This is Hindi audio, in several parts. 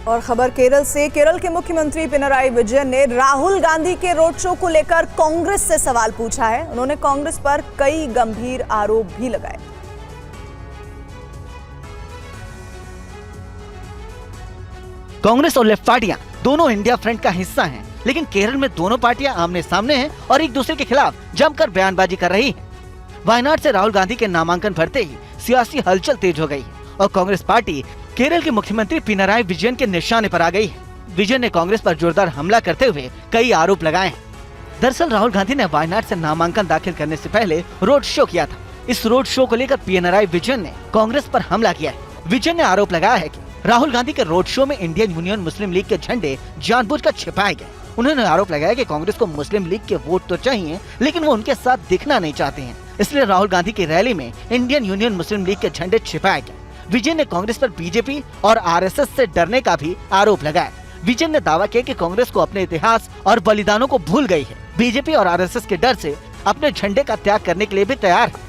और खबर केरल से। केरल के मुख्यमंत्री पिनराई विजयन ने राहुल गांधी के रोड शो को लेकर कांग्रेस से सवाल पूछा है। उन्होंने कांग्रेस पर कई गंभीर आरोप भी लगाए। कांग्रेस और लेफ्ट पार्टियां दोनों इंडिया फ्रंट का हिस्सा हैं, लेकिन केरल में दोनों पार्टियां आमने सामने हैं और एक दूसरे के खिलाफ जमकर बयानबाजी कर रही हैं। वायनाड से राहुल गांधी के नामांकन भरते ही सियासी हलचल तेज हो गई और कांग्रेस पार्टी केरल के मुख्यमंत्री पिनराई विजयन के निशाने पर आ गई है। विजयन ने कांग्रेस पर जोरदार हमला करते हुए कई आरोप लगाए हैं। दरअसल राहुल गांधी ने वायनाड से नामांकन दाखिल करने से पहले रोड शो किया था। इस रोड शो को लेकर पिनराई विजयन ने कांग्रेस पर हमला किया है। विजयन ने आरोप लगाया है कि राहुल गांधी के रोड शो में इंडियन यूनियन मुस्लिम लीग के झंडे जानबूझकर छिपाए गए। उन्होंने आरोप लगाया कि कांग्रेस को मुस्लिम लीग के वोट तो चाहिए, लेकिन वो उनके साथ दिखना नहीं चाहते हैं, इसलिए राहुल गांधी की रैली में इंडियन यूनियन मुस्लिम लीग के झंडे छिपाए गए। विजय ने कांग्रेस पर बीजेपी और आरएसएस से डरने का भी आरोप लगाया। विजय ने दावा किया कि कांग्रेस को अपने इतिहास और बलिदानों को भूल गई है। बीजेपी और आरएसएस के डर से अपने झंडे का त्याग करने के लिए भी तैयार है।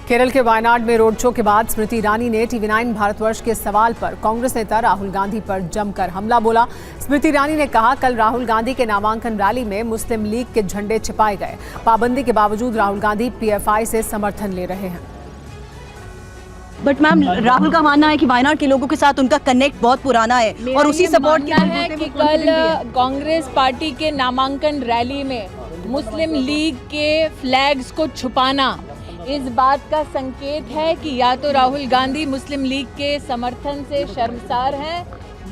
केरल के वायनाड में रोड शो के बाद स्मृति ईरानी ने टीवी9 भारतवर्ष के सवाल पर कांग्रेस नेता राहुल गांधी पर जमकर हमला बोला। स्मृति ईरानी ने कहा, कल राहुल गांधी के नामांकन रैली में मुस्लिम लीग के झंडे छिपाए गए। पाबंदी के बावजूद राहुल गांधी पीएफआई से समर्थन ले रहे हैं। बट मैम, राहुल का मानना है कि वायनाड के लोगों के साथ उनका कनेक्ट बहुत पुराना है और उसी सपोर्ट किया है कि कल कांग्रेस पार्टी के नामांकन रैली में मुस्लिम लीग के फ्लैग्स को छुपाना इस बात का संकेत है कि या तो राहुल गांधी मुस्लिम लीग के समर्थन से शर्मसार हैं,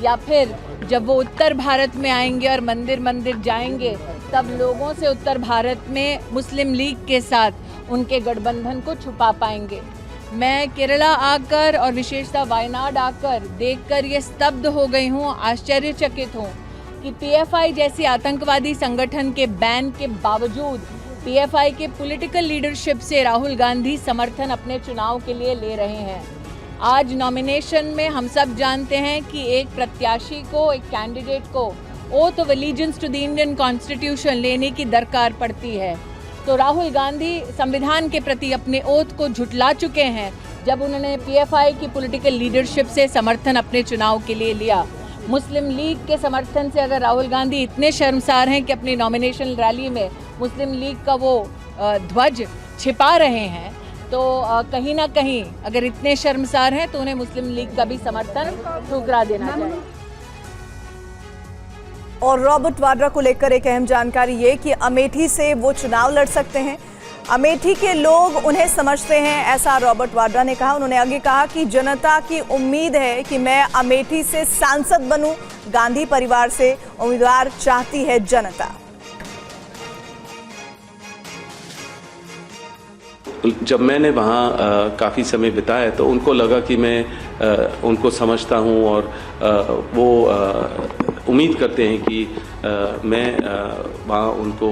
या फिर जब वो उत्तर भारत में आएंगे और मंदिर मंदिर जाएंगे तब लोगों से उत्तर भारत में मुस्लिम लीग के साथ उनके गठबंधन को छुपा पाएंगे। मैं केरला आकर और विशेषतः वायनाड आकर देखकर ये स्तब्ध हो गई हूँ, आश्चर्यचकित हूँ कि पीएफआई जैसी आतंकवादी संगठन के बैन के बावजूद पीएफआई के पॉलिटिकल लीडरशिप से राहुल गांधी समर्थन अपने चुनाव के लिए ले रहे हैं। आज नॉमिनेशन में हम सब जानते हैं कि एक प्रत्याशी को, एक कैंडिडेट को oath of allegiance to the Indian constitution लेने की दरकार पड़ती है। तो राहुल गांधी संविधान के प्रति अपने ओथ को झुठला चुके हैं जब उन्होंने पीएफआई की पॉलिटिकल लीडरशिप से समर्थन अपने चुनाव के लिए लिया। मुस्लिम लीग के समर्थन से अगर राहुल गांधी इतने शर्मसार हैं कि अपनी नॉमिनेशन रैली में मुस्लिम लीग का वो ध्वज छिपा रहे हैं, तो कहीं ना कहीं अगर इतने शर्मसार हैं तो उन्हें मुस्लिम लीग का भी समर्थन ठुकरा देना चाहिए। और रॉबर्ट वाड्रा को लेकर एक अहम जानकारी ये कि अमेठी से वो चुनाव लड़ सकते हैं। अमेठी के लोग उन्हें समझते हैं, ऐसा रॉबर्ट वाड्रा ने कहा। उन्होंने आगे कहा कि जनता की उम्मीद है कि मैं अमेठी से सांसद बनूं। गांधी परिवार से उम्मीदवार चाहती है जनता। जब मैंने वहाँ काफ़ी समय बिताया तो उनको लगा कि मैं उनको समझता हूँ और वो उम्मीद करते हैं कि मैं वहाँ उनको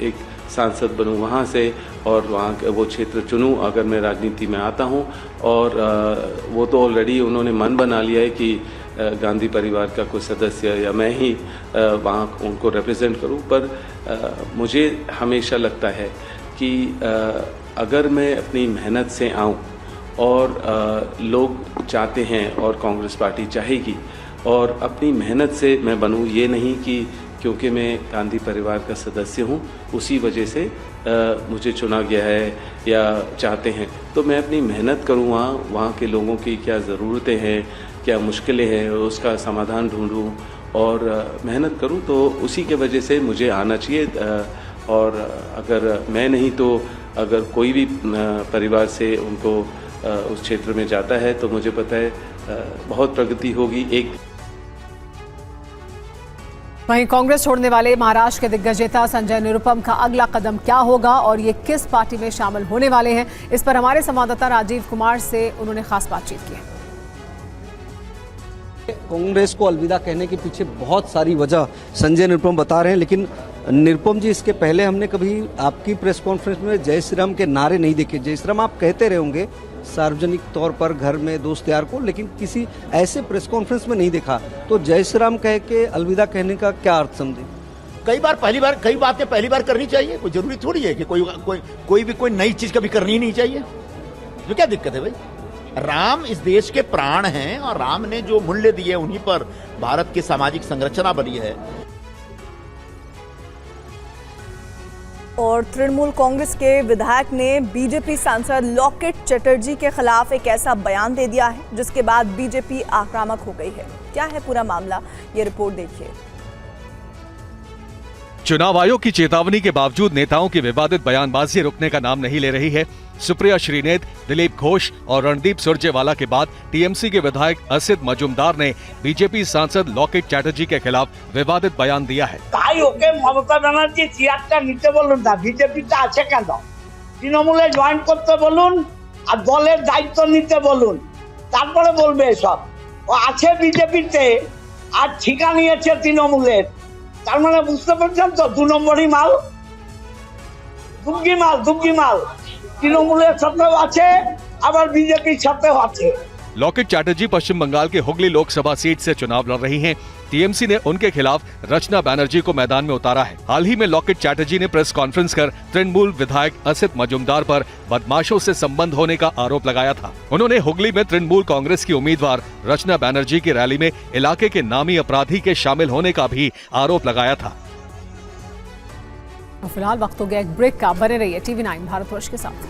एक सांसद बनूं वहाँ से और वहाँ वो क्षेत्र चुनूं अगर मैं राजनीति में आता हूँ। और वो तो ऑलरेडी उन्होंने मन बना लिया है कि गांधी परिवार का कोई सदस्य या मैं ही वहाँ उनको रिप्रेजेंट करूँ। पर मुझे हमेशा लगता है कि अगर मैं अपनी मेहनत से आऊँ और लोग चाहते हैं और कांग्रेस पार्टी चाहेगी और अपनी मेहनत से मैं बनूँ, ये नहीं कि क्योंकि मैं गांधी परिवार का सदस्य हूँ उसी वजह से मुझे चुना गया है या चाहते हैं, तो मैं अपनी मेहनत करूँ, वहाँ के लोगों की क्या ज़रूरतें हैं, क्या मुश्किलें हैं, उसका समाधान ढूंढूँ और मेहनत करूँ, तो उसी के वजह से मुझे आना चाहिए। और अगर मैं नहीं तो अगर कोई भी परिवार से उनको उस क्षेत्र में जाता है तो मुझे पता है बहुत प्रगति होगी। एक वहीं कांग्रेस छोड़ने वाले महाराष्ट्र के दिग्गज नेता संजय निरुपम का अगला कदम क्या होगा और ये किस पार्टी में शामिल होने वाले हैं, इस पर हमारे संवाददाता राजीव कुमार से उन्होंने खास बातचीत की है। कांग्रेस को अलविदा कहने के पीछे बहुत सारी वजह संजय निरुपम बता रहे हैं, लेकिन निरुपम जी, इसके पहले हमने कभी आपकी प्रेस कॉन्फ्रेंस में जय श्री राम के नारे नहीं देखे। जय श्री राम आप कहते रहे होंगे सार्वजनिक तौर पर घर में दोस्त यार को, लेकिन किसी ऐसे प्रेस कॉन्फ्रेंस में नहीं देखा। तो जय श्री राम कह के अलविदा कहने का क्या अर्थ समझे? कई बातें पहली बार करनी चाहिए। कोई जरूरी थोड़ी है कि कोई भी कोई नई चीज कभी करनी ही नहीं चाहिए। तो क्या दिक्कत है भाई? राम इस देश के प्राण हैं और राम ने जो मूल्य दिए उन्हीं पर भारत की सामाजिक संरचना बनी है। और तृणमूल कांग्रेस के विधायक ने बीजेपी सांसद लॉकेट चटर्जी के खिलाफ एक ऐसा बयान दे दिया है जिसके बाद बीजेपी आक्रामक हो गई है। क्या है पूरा मामला, ये रिपोर्ट देखिए। चुनाव आयोग की चेतावनी के बावजूद नेताओं की विवादित बयानबाजी रुकने का नाम नहीं ले रही है। सुप्रिया श्रीनेत, दिलीप घोष और रणदीप सुरजेवाला के बाद टीएमसी के विधायक असित मजुमदार ने बीजेपी सांसद लॉकेट चैटर्जी के खिलाफ विवादित बयान दिया है। তাই ওকে মমতা ব্যানার্জি চেয়ারটা নিতে বলুন না, বিজেপিতে আছে কেন? তৃণমূলে জয়েন করতে বলুন আর দলের দায়িত্ব নিতে বলুন, তারপরে বলবে এসব। ও আছে বিজেপিতে আর ঠিকা নিয়েছে তৃণমূলের, তার মানে বুঝতে পারছেন তো 2 নম্বরই মাল, দুগ্গি মাল তৃণমূলের সাথেও আছে আবার বিজেপির সাথেও আছে। लॉकेट चैटर्जी पश्चिम बंगाल के हुगली लोकसभा सीट से चुनाव लड़ रही हैं। टीएमसी ने उनके खिलाफ रचना बनर्जी को मैदान में उतारा है। हाल ही में लॉकेट चैटर्जी ने प्रेस कॉन्फ्रेंस कर तृणमूल विधायक असित मजुमदार पर बदमाशों से संबंध होने का आरोप लगाया था। उन्होंने हुगली में तृणमूल कांग्रेस की उम्मीदवार रचना बनर्जी की रैली में इलाके के नामी अपराधी के शामिल होने का भी आरोप लगाया था। फिलहाल वक्त हो गया एक ब्रेक का। बने रहिए टीवी 9 भारतवर्ष के साथ।